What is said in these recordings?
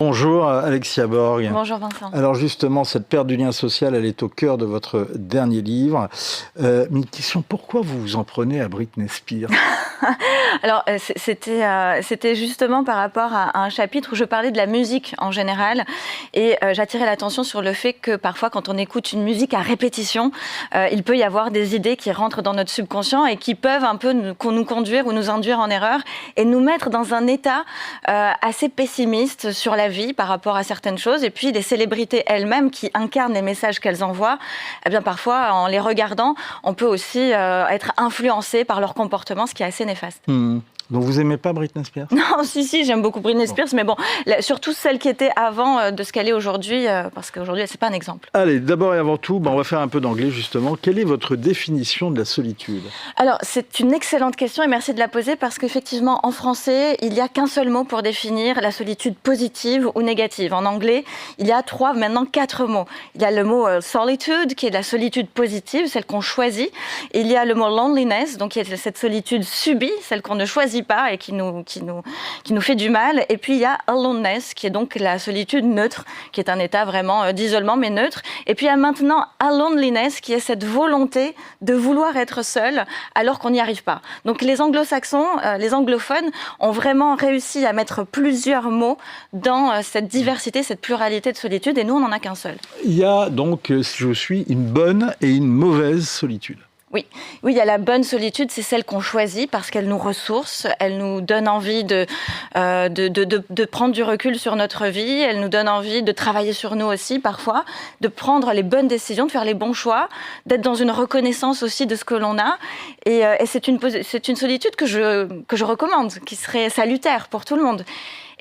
Bonjour Alexia Borg. Bonjour Vincent. Alors justement, cette perte du lien social, elle est au cœur de votre dernier livre. Mais une question, pourquoi vous vous en prenez à Britney Spears? Alors, c'était justement par rapport à un chapitre où je parlais de la musique en général et j'attirais l'attention sur le fait que parfois, quand on écoute une musique à répétition, il peut y avoir des idées qui rentrent dans notre subconscient et qui peuvent un peu nous conduire ou nous induire en erreur et nous mettre dans un état assez pessimiste sur la vie par rapport à certaines choses. Et puis, les célébrités elles-mêmes qui incarnent les messages qu'elles envoient, eh bien, parfois, en les regardant, on peut aussi être influencé par leur comportement, ce qui est assez néfaste. Donc vous aimez pas Britney Spears? Non, si, j'aime beaucoup Britney Spears, mais bon, surtout celle qui était avant de ce qu'elle est aujourd'hui, parce qu'aujourd'hui, c'est pas un exemple. Allez, d'abord et avant tout, on va faire un peu d'anglais justement. Quelle est votre définition de la solitude? Alors, c'est une excellente question et merci de la poser parce qu'effectivement, en français, il n'y a qu'un seul mot pour définir la solitude positive ou négative. En anglais, il y a maintenant 4 mots. Il y a le mot solitude, qui est la solitude positive, celle qu'on choisit. Et il y a le mot loneliness, donc qui est cette solitude subie, celle qu'on ne choisit pas et qui nous fait du mal. Et puis il y a aloneness, qui est donc la solitude neutre, qui est un état vraiment d'isolement mais neutre. Et puis il y a maintenant aloneliness, qui est cette volonté de vouloir être seul alors qu'on n'y arrive pas. Donc les anglo-saxons, les anglophones ont vraiment réussi à mettre plusieurs mots dans cette diversité, cette pluralité de solitude, et nous on n'en a qu'un seul. Il y a donc, si je suis, une bonne et une mauvaise solitude. Oui, il y a la bonne solitude, c'est celle qu'on choisit parce qu'elle nous ressource, elle nous donne envie de prendre du recul sur notre vie, elle nous donne envie de travailler sur nous aussi parfois, de prendre les bonnes décisions, de faire les bons choix, d'être dans une reconnaissance aussi de ce que l'on a. Et c'est une solitude que je recommande, qui serait salutaire pour tout le monde.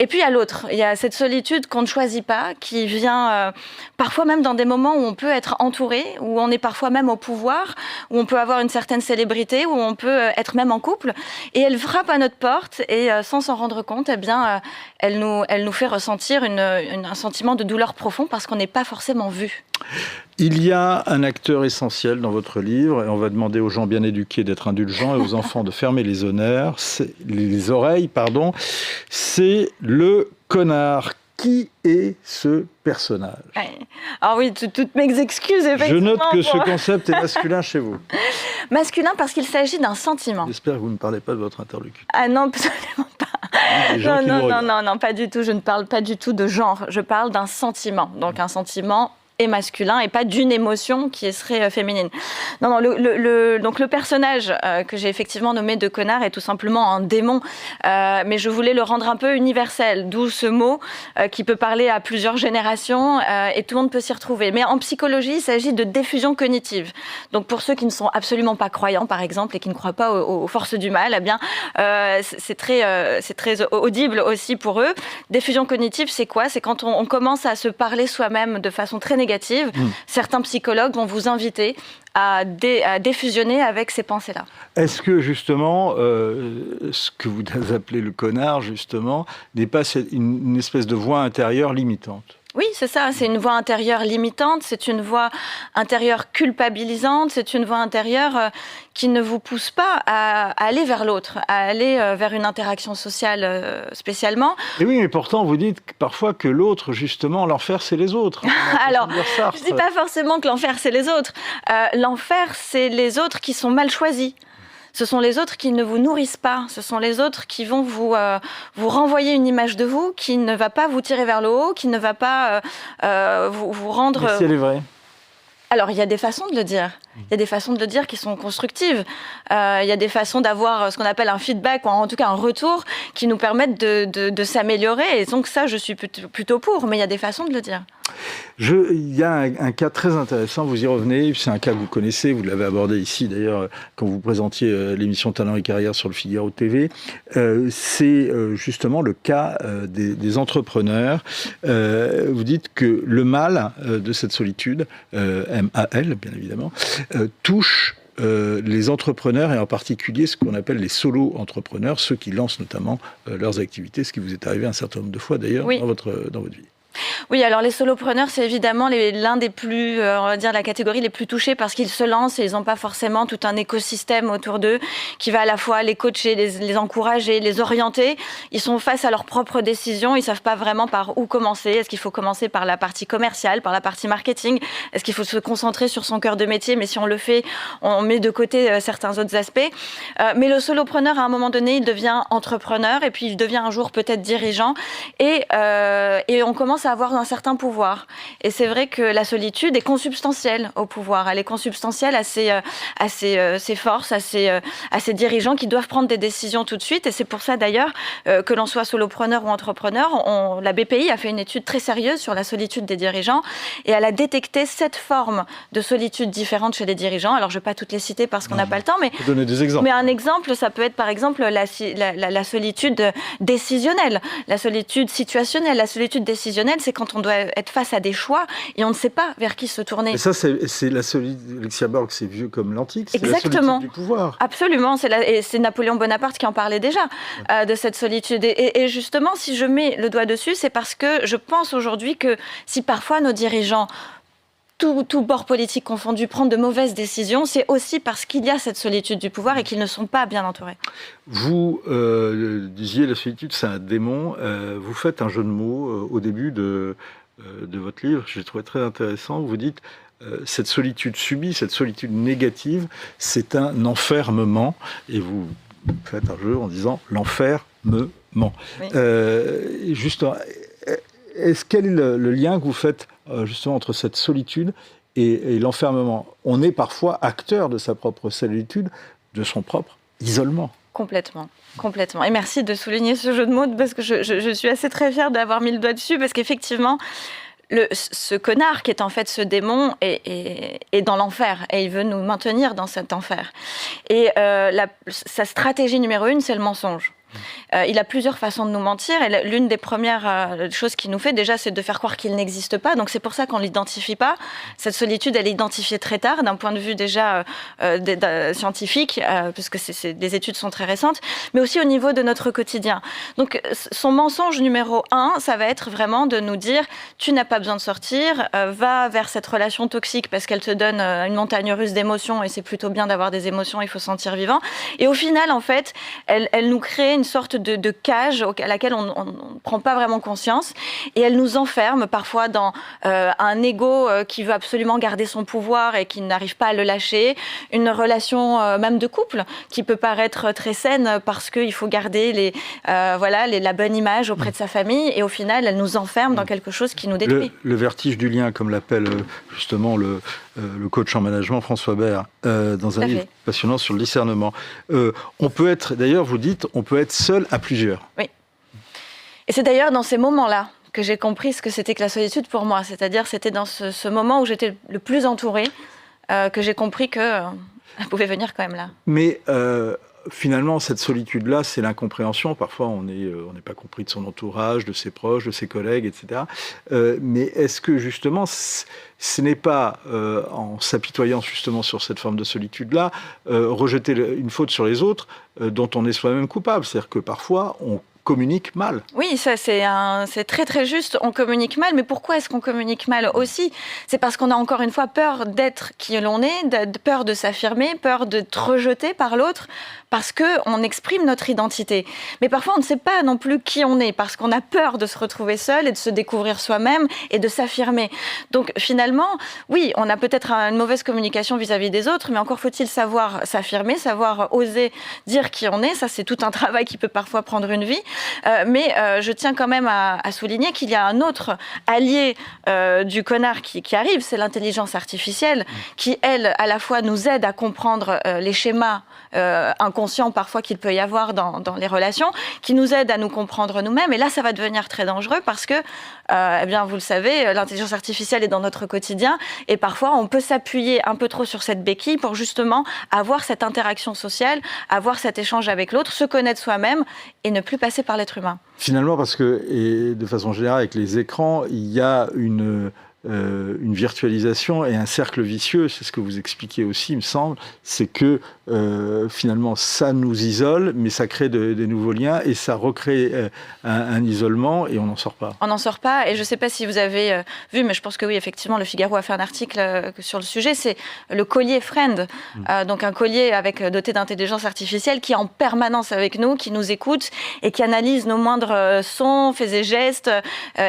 Et puis à l'autre, il y a cette solitude qu'on ne choisit pas, qui vient parfois même dans des moments où on peut être entouré, où on est parfois même au pouvoir, où on peut avoir une certaine célébrité, où on peut être même en couple. Et elle frappe à notre porte et sans s'en rendre compte, eh bien, elle nous fait ressentir un sentiment de douleur profond parce qu'on n'est pas forcément vu. Il y a un acteur essentiel dans votre livre, et on va demander aux gens bien éduqués d'être indulgents et aux enfants de fermer les oreilles, c'est le connard. Qui est ce personnage? Alors oui, toutes mes excuses, effectivement. Je note que ce concept est masculin chez vous. Masculin parce qu'il s'agit d'un sentiment. J'espère que vous ne parlez pas de votre interlocuteur. Ah non, absolument pas. Non, pas du tout. Je ne parle pas du tout de genre. Je parle d'un sentiment. Donc un sentiment est masculin et pas d'une émotion qui serait féminine. Non, donc le personnage que j'ai effectivement nommé de connard est tout simplement un démon, mais je voulais le rendre un peu universel, d'où ce mot qui peut parler à plusieurs générations et tout le monde peut s'y retrouver. Mais en psychologie, il s'agit de diffusion cognitive. Donc pour ceux qui ne sont absolument pas croyants, par exemple, et qui ne croient pas aux forces du mal, eh bien, c'est très audible aussi pour eux. Diffusion cognitive, c'est quoi? C'est quand on commence à se parler soi-même de façon très négative. Certains psychologues vont vous inviter à défusionner avec ces pensées-là. Est-ce que justement, ce que vous appelez le connard, justement, n'est pas une espèce de voix intérieure limitante? Oui, c'est ça, c'est une voix intérieure limitante, c'est une voix intérieure culpabilisante, c'est une voix intérieure qui ne vous pousse pas à aller vers l'autre, à aller vers une interaction sociale spécialement. Et oui, mais pourtant, vous dites parfois que l'autre, justement, l'enfer, c'est les autres. Alors, je ne dis pas forcément que l'enfer, c'est les autres. L'enfer, c'est les autres qui sont mal choisis. Ce sont les autres qui ne vous nourrissent pas. Ce sont les autres qui vont vous renvoyer une image de vous qui ne va pas vous tirer vers le haut, qui ne va pas vous rendre... Mais si elle est vraie? Alors, il y a des façons de le dire. Il y a des façons de le dire qui sont constructives. Il y a des façons d'avoir ce qu'on appelle un feedback, ou en tout cas un retour, qui nous permettent de s'améliorer. Et donc ça, je suis plutôt pour, mais il y a des façons de le dire. Il y a un cas très intéressant, vous y revenez, c'est un cas que vous connaissez, vous l'avez abordé ici d'ailleurs quand vous présentiez l'émission Talent et Carrière sur le Figaro TV, c'est justement le cas des entrepreneurs. Vous dites que le mal de cette solitude, M-A-L bien évidemment, touche les entrepreneurs et en particulier ce qu'on appelle les solo-entrepreneurs, ceux qui lancent notamment leurs activités, ce qui vous est arrivé un certain nombre de fois d'ailleurs dans votre vie. Oui, alors les solopreneurs, c'est évidemment l'un des plus, on va dire, la catégorie les plus touchées parce qu'ils se lancent et ils n'ont pas forcément tout un écosystème autour d'eux qui va à la fois les coacher, les encourager, les orienter. Ils sont face à leurs propres décisions, ils ne savent pas vraiment par où commencer. Est-ce qu'il faut commencer par la partie commerciale, par la partie marketing? Est-ce qu'il faut se concentrer sur son cœur de métier? Mais si on le fait, on met de côté certains autres aspects. Mais le solopreneur, à un moment donné, il devient entrepreneur et puis il devient un jour peut-être dirigeant et on commence à avoir un certain pouvoir. Et c'est vrai que la solitude est consubstantielle au pouvoir. Elle est consubstantielle à ses forces, à ses dirigeants qui doivent prendre des décisions tout de suite. Et c'est pour ça d'ailleurs que l'on soit solopreneur ou entrepreneur, la BPI a fait une étude très sérieuse sur la solitude des dirigeants et elle a détecté 7 formes de solitude différentes chez les dirigeants. Alors je ne vais pas toutes les citer parce qu'on n'a pas le temps, mais donner des exemples. Mais un exemple, ça peut être par exemple la solitude décisionnelle, la solitude situationnelle. La solitude décisionnelle, c'est quand on doit être face à des choix et on ne sait pas vers qui se tourner. Et ça, c'est la solitude. Alexia Borg, c'est vieux comme l'antique. C'est Exactement. La solitude du pouvoir. Absolument. Et c'est Napoléon Bonaparte qui en parlait déjà de cette solitude. Et justement, si je mets le doigt dessus, c'est parce que je pense aujourd'hui que si parfois nos dirigeants, tout bord politique confondu, prendre de mauvaises décisions, c'est aussi parce qu'il y a cette solitude du pouvoir et qu'ils ne sont pas bien entourés. Vous disiez la solitude, c'est un démon. Vous faites un jeu de mots au début de votre livre. Je l'ai trouvé très intéressant. Vous dites cette solitude subie, cette solitude négative, c'est un enfermement. Et vous faites un jeu en disant l'enfermement. Oui. Justement, quel est le lien que vous faites justement entre cette solitude et l'enfermement? On est parfois acteur de sa propre solitude, de son propre isolement. Complètement. Et merci de souligner ce jeu de mots parce que je suis assez très fière d'avoir mis le doigt dessus parce qu'effectivement, ce connard qui est en fait ce démon est dans l'enfer et il veut nous maintenir dans cet enfer. Et sa stratégie numéro 1, c'est le mensonge. Il a plusieurs façons de nous mentir et l'une des premières choses qu'il nous fait déjà, c'est de faire croire qu'il n'existe pas. Donc c'est pour ça qu'on ne l'identifie pas. Cette solitude, elle est identifiée très tard d'un point de vue déjà scientifique, puisque les études sont très récentes, mais aussi au niveau de notre quotidien. Donc son mensonge numéro 1, ça va être vraiment de nous dire tu n'as pas besoin de sortir, va vers cette relation toxique parce qu'elle te donne une montagne russe d'émotions et c'est plutôt bien d'avoir des émotions, il faut se sentir vivant. Et au final, en fait, elle nous crée une sorte de cage à laquelle on ne prend pas vraiment conscience et elle nous enferme parfois dans un ego qui veut absolument garder son pouvoir et qui n'arrive pas à le lâcher, une relation même de couple qui peut paraître très saine parce qu'il faut garder la bonne image auprès de sa famille et au final elle nous enferme dans quelque chose qui nous détruit. Le vertige du lien, comme l'appelle justement le coach en management François Bert dans un livre passionnant sur le discernement. On peut être, d'ailleurs vous dites, on peut être seul à plusieurs. Oui. Et c'est d'ailleurs dans ces moments-là que j'ai compris ce que c'était que la solitude pour moi. C'est-à-dire c'était dans ce moment où j'étais le plus entourée que j'ai compris qu'elle pouvait venir quand même là. Mais finalement, cette solitude-là, c'est l'incompréhension. Parfois, on n'est pas compris de son entourage, de ses proches, de ses collègues, etc. Mais est-ce que justement, ce n'est pas, en s'apitoyant justement sur cette forme de solitude-là, rejeter une faute sur les autres dont on est soi-même coupable? C'est-à-dire que parfois, on communique mal. Oui, ça c'est très très juste, on communique mal, mais pourquoi est-ce qu'on communique mal aussi? C'est parce qu'on a encore une fois peur d'être qui l'on est, peur de s'affirmer, peur d'être rejeté par l'autre, parce qu'on exprime notre identité. Mais parfois on ne sait pas non plus qui on est, parce qu'on a peur de se retrouver seul et de se découvrir soi-même et de s'affirmer. Donc finalement, oui, on a peut-être une mauvaise communication vis-à-vis des autres, mais encore faut-il savoir s'affirmer, savoir oser dire qui on est. Ça c'est tout un travail qui peut parfois prendre une vie. Mais je tiens quand même à souligner qu'il y a un autre allié du connard qui arrive, c'est l'intelligence artificielle, qui, elle, à la fois nous aide à comprendre les schémas inconscients parfois qu'il peut y avoir dans les relations, qui nous aide à nous comprendre nous-mêmes. Et là, ça va devenir très dangereux parce que, eh bien, vous le savez, l'intelligence artificielle est dans notre quotidien et parfois, on peut s'appuyer un peu trop sur cette béquille pour justement avoir cette interaction sociale, avoir cet échange avec l'autre, se connaître soi-même et ne plus passer par l'être humain. Finalement, parce que, et de façon générale, avec les écrans, il y a une une virtualisation et un cercle vicieux. C'est ce que vous expliquez aussi, il me semble. C'est que finalement, ça nous isole, mais ça crée des nouveaux liens et ça recrée un isolement et on n'en sort pas. On n'en sort pas. Et je ne sais pas si vous avez vu, mais je pense que oui, effectivement, Le Figaro a fait un article sur le sujet. C'est le collier Friend. Donc un collier doté d'intelligence artificielle qui est en permanence avec nous, qui nous écoute et qui analyse nos moindres sons, faits et gestes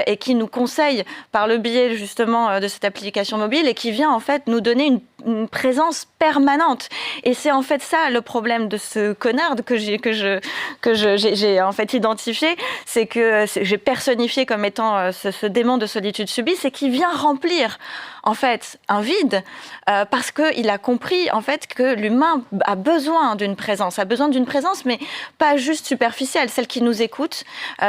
et qui nous conseille par le biais justement de cette application mobile et qui vient en fait nous donner une présence permanente. Et c'est en fait ça le problème de ce connard que j'ai en fait identifié, c'est que j'ai personnifié comme étant ce démon de solitude subie, c'est qu'il vient remplir en fait un vide parce qu'il a compris en fait que l'humain a besoin d'une présence, mais pas juste superficielle, celle qui nous écoute,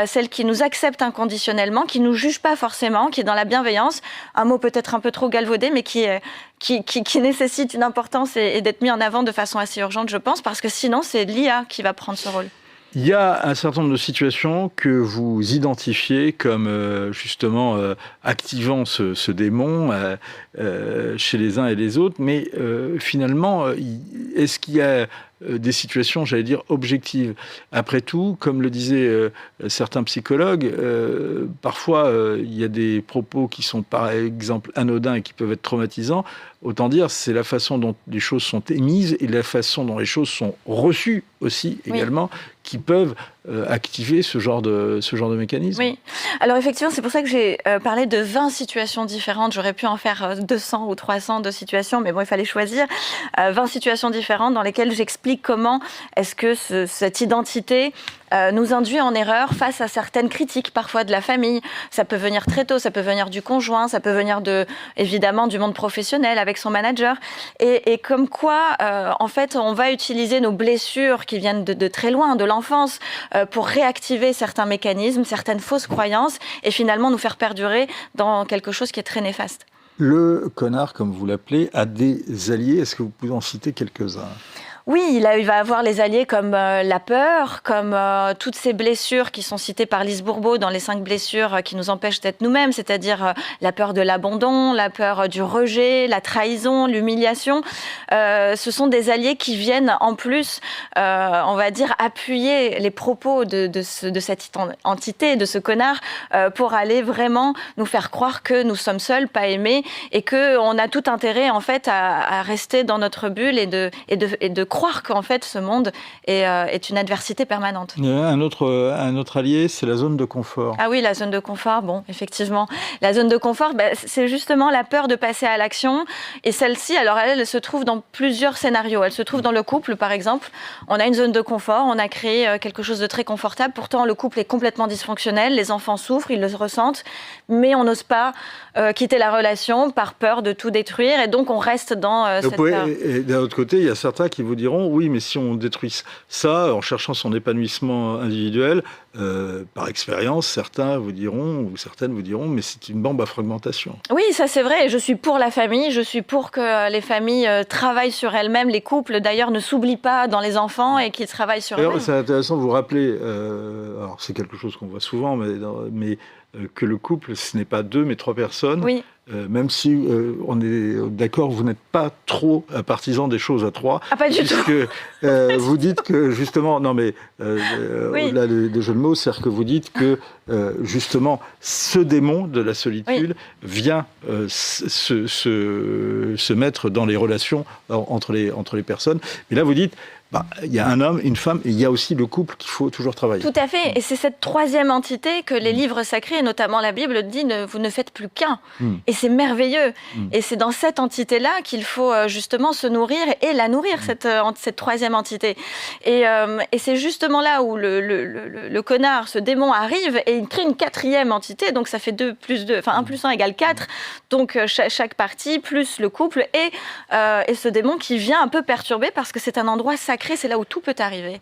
celle qui nous accepte inconditionnellement, qui nous juge pas forcément, qui est dans la bienveillance, un mot peut-être un peu trop galvaudé, mais qui nécessite une importance et d'être mis en avant de façon assez urgente, je pense, parce que sinon c'est l'IA qui va prendre ce rôle. Il y a un certain nombre de situations que vous identifiez comme justement activant ce démon chez les uns et les autres, mais finalement, est-ce qu'il y a des situations, j'allais dire, objectives? Après tout, comme le disaient certains psychologues, parfois il y a des propos qui sont par exemple anodins et qui peuvent être traumatisants. Autant dire, c'est la façon dont les choses sont émises et la façon dont les choses sont reçues aussi également, qui peuvent activer ce genre de mécanisme. Oui, alors effectivement, c'est pour ça que j'ai parlé de 20 situations différentes. J'aurais pu en faire 200 ou 300 de situations, mais bon, il fallait choisir 20 situations différentes dans lesquelles j'explique comment est-ce que cette identité nous induit en erreur face à certaines critiques, parfois de la famille. Ça peut venir très tôt, ça peut venir du conjoint, ça peut venir évidemment du monde professionnel avec son manager. Et comme quoi, en fait, on va utiliser nos blessures qui viennent de très loin, de l'enfance, pour réactiver certains mécanismes, certaines fausses croyances, et finalement nous faire perdurer dans quelque chose qui est très néfaste. Le connard, comme vous l'appelez, a des alliés. Est-ce que vous pouvez en citer quelques-uns ? Oui, il va avoir les alliés comme la peur, comme toutes ces blessures qui sont citées par Lise Bourbeau dans les 5 blessures qui nous empêchent d'être nous-mêmes, c'est-à-dire la peur de l'abandon, la peur du rejet, la trahison, l'humiliation. Ce sont des alliés qui viennent en plus, on va dire, appuyer les propos de cette entité, de ce connard, pour aller vraiment nous faire croire que nous sommes seuls, pas aimés, et qu'on a tout intérêt en fait à rester dans notre bulle et de croire qu'en fait ce monde est une adversité permanente. Il y a un autre allié, c'est la zone de confort. Ah oui, la zone de confort, bon, effectivement. La zone de confort, c'est justement la peur de passer à l'action. Et celle-ci, alors elle se trouve dans plusieurs scénarios. Elle se trouve dans le couple, par exemple. On a une zone de confort, on a créé quelque chose de très confortable. Pourtant, le couple est complètement dysfonctionnel, les enfants souffrent, ils le ressentent, mais on n'ose pas quitter la relation par peur de tout détruire. Et donc, on reste dans cette peur. Et d'un autre côté, il y a certains qui vous diront, oui, mais si on détruit ça en cherchant son épanouissement individuel, par expérience, certains vous diront, ou certaines vous diront, mais c'est une bombe à fragmentation. Oui, ça c'est vrai, et je suis pour la famille, je suis pour que les familles travaillent sur elles-mêmes, les couples d'ailleurs ne s'oublient pas dans les enfants et qu'ils travaillent sur eux-mêmes. C'est intéressant de vous rappeler, alors c'est quelque chose qu'on voit souvent, mais que le couple, ce n'est pas 2, mais 3 personnes. Oui. Même si on est d'accord, vous n'êtes pas trop partisan des choses à 3. Ah, pas du tout. Vous dites que, justement, non mais, oui. Au-delà des jeux de mots, c'est-à-dire que vous dites que, justement, ce démon de la solitude vient se mettre dans les relations entre les personnes. Mais là, vous dites, il y a un homme, une femme, et il y a aussi le couple qu'il faut toujours travailler. Tout à fait, et c'est cette troisième entité que les livres sacrés, et notamment la Bible, dit vous ne faites plus qu'un. Et c'est merveilleux. Et c'est dans cette entité-là qu'il faut justement se nourrir et la nourrir, cette troisième entité. Et c'est justement là où le connard, ce démon arrive et il crée une 4e entité, donc ça fait 2 plus 2, enfin 1 plus 1 égale 4. Donc chaque partie plus le couple et ce démon qui vient un peu perturber parce que c'est un endroit sacré. C'est là où tout peut arriver.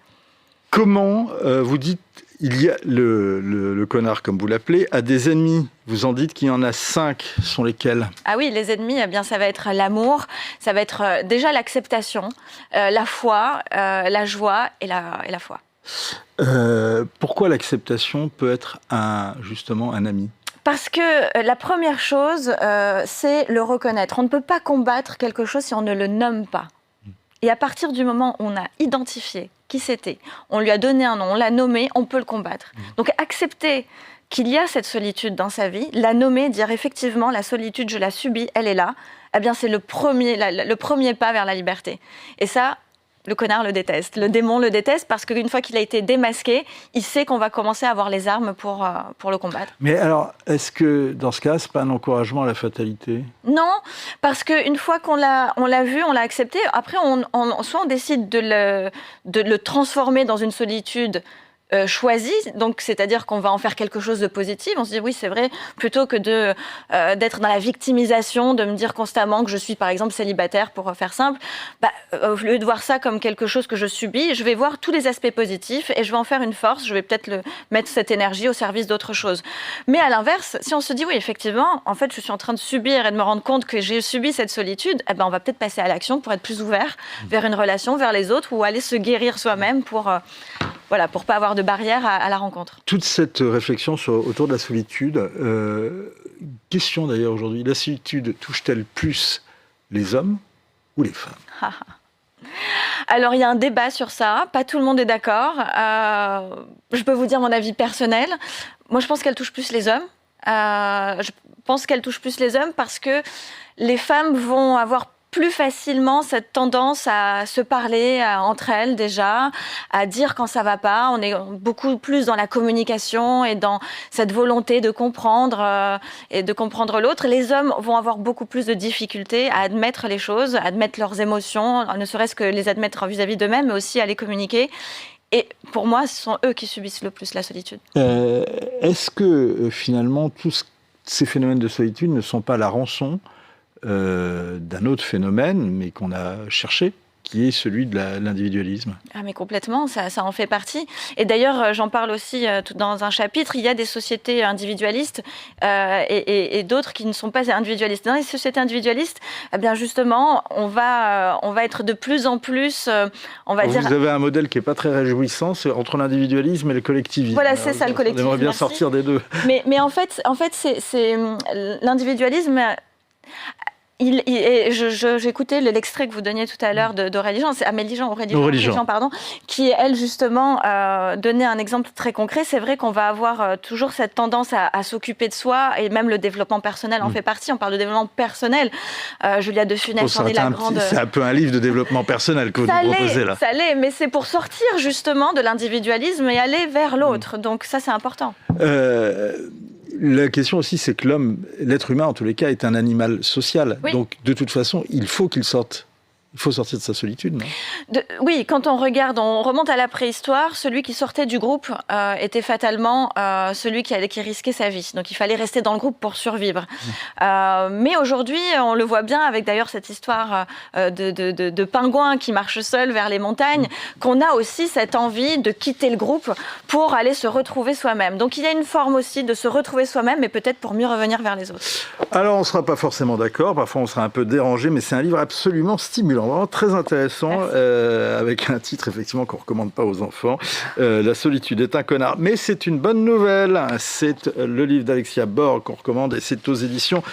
Comment, vous dites, il y a le connard, comme vous l'appelez, a des ennemis. Vous en dites qu'il y en a 5. Sont lesquels ? Ah oui, les ennemis, eh bien, ça va être l'amour, ça va être déjà l'acceptation, la foi, la joie et la foi. Pourquoi l'acceptation peut être justement un ami ? Parce que la première chose, c'est le reconnaître. On ne peut pas combattre quelque chose si on ne le nomme pas. Et à partir du moment où on a identifié qui c'était, on lui a donné un nom, on l'a nommé, on peut le combattre. Donc accepter qu'il y a cette solitude dans sa vie, la nommer, dire effectivement la solitude, je la subis, elle est là, eh bien c'est le premier pas vers la liberté. Et ça, le connard le déteste, le démon le déteste parce qu'une fois qu'il a été démasqué, il sait qu'on va commencer à avoir les armes pour le combattre. Mais alors, est-ce que dans ce cas, c'est pas un encouragement à la fatalité ? Non, parce qu'une fois qu'on l'a vu, on l'a accepté, après soit on décide de le transformer dans une solitude choisie, donc c'est-à-dire qu'on va en faire quelque chose de positif. On se dit oui, c'est vrai, plutôt que d'être dans la victimisation, de me dire constamment que je suis par exemple célibataire, pour faire simple, au lieu de voir ça comme quelque chose que je subis, je vais voir tous les aspects positifs et je vais en faire une force. Je vais peut-être mettre cette énergie au service d'autre chose. Mais à l'inverse, si on se dit oui, effectivement, en fait, je suis en train de subir et de me rendre compte que j'ai subi cette solitude, eh ben, on va peut-être passer à l'action pour être plus ouvert vers une relation, vers les autres, ou aller se guérir soi-même pour pas avoir de barrière à la rencontre. Toute cette réflexion autour de la solitude, question d'ailleurs aujourd'hui, la solitude touche-t-elle plus les hommes ou les femmes ? Alors, il y a un débat sur ça, pas tout le monde est d'accord. Je peux vous dire mon avis personnel. Moi, je pense qu'elle touche plus les hommes. Je pense qu'elle touche plus les hommes parce que les femmes vont avoir plus facilement cette tendance à se parler entre elles déjà, à dire quand ça va pas. On est beaucoup plus dans la communication et dans cette volonté de comprendre et de comprendre l'autre. Les hommes vont avoir beaucoup plus de difficultés à admettre les choses, à admettre leurs émotions, ne serait-ce que les admettre vis-à-vis d'eux-mêmes, mais aussi à les communiquer. Et pour moi, ce sont eux qui subissent le plus la solitude. Est-ce que finalement tous ces phénomènes de solitude ne sont pas la rançon d'un autre phénomène, mais qu'on a cherché, qui est celui de l'individualisme? Ah mais complètement, ça en fait partie. Et d'ailleurs, j'en parle aussi dans un chapitre, il y a des sociétés individualistes et d'autres qui ne sont pas individualistes. Dans les sociétés individualistes, eh bien justement, on va être de plus en plus, Vous avez un modèle qui n'est pas très réjouissant, c'est entre l'individualisme et le collectivisme. Voilà, c'est ça le collectivisme. On aimerait bien sortir des deux. Mais en fait c'est l'individualisme... J'écoutais l'extrait que vous donniez tout à l'heure d'Aurélie Jean, c'est Amélie Jean, pardon, qui, elle, justement, donnait un exemple très concret. C'est vrai qu'on va avoir toujours cette tendance à s'occuper de soi, et même le développement personnel en fait partie. On parle de développement personnel. Julia de Funès en est la grande... C'est un peu un livre de développement personnel que vous nous proposez là. Ça l'est, mais c'est pour sortir justement de l'individualisme et aller vers l'autre. Donc ça, c'est important. La question aussi, c'est que l'être humain, en tous les cas, est un animal social. Oui. Donc, de toute façon, il faut qu'il sorte. Il faut sortir de sa solitude, non ? Oui, quand on remonte à la préhistoire, celui qui sortait du groupe était fatalement celui qui risquait sa vie. Donc il fallait rester dans le groupe pour survivre. Mais aujourd'hui, on le voit bien avec d'ailleurs cette histoire de pingouins qui marchent seuls vers les montagnes, qu'on a aussi cette envie de quitter le groupe pour aller se retrouver soi-même. Donc il y a une forme aussi de se retrouver soi-même, mais peut-être pour mieux revenir vers les autres. Alors on ne sera pas forcément d'accord, parfois on sera un peu dérangé, mais c'est un livre absolument stimulant. Vraiment très intéressant, avec un titre effectivement qu'on ne recommande pas aux enfants. La solitude est un connard. Mais c'est une bonne nouvelle. C'est le livre d'Alexia Borg qu'on recommande et c'est aux éditions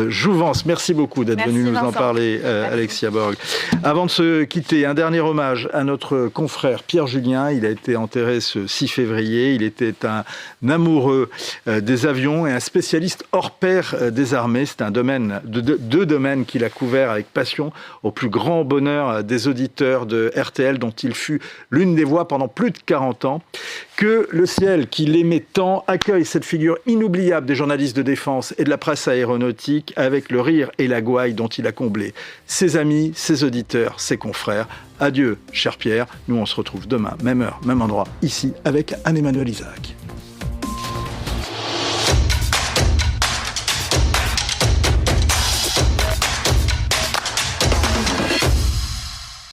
Jouvence. Merci beaucoup d'être venu nous en parler, Alexia Borg. Avant de se quitter, un dernier hommage à notre confrère Pierre Julien. Il a été enterré ce 6 février. Il était un amoureux des avions et un spécialiste hors pair des armées. C'est un domaine, deux domaines qu'il a couverts avec passion, au plus grand bonheur des auditeurs de RTL, dont il fut l'une des voix pendant plus de 40 ans. Que le ciel, qui l'aimait tant, accueille cette figure inoubliable des journalistes de défense et de la presse aéronautique avec le rire et la gouaille dont il a comblé ses amis, ses auditeurs, ses confrères. Adieu, cher Pierre. Nous, on se retrouve demain, même heure, même endroit, ici, avec Anne-Emmanuel Isaac.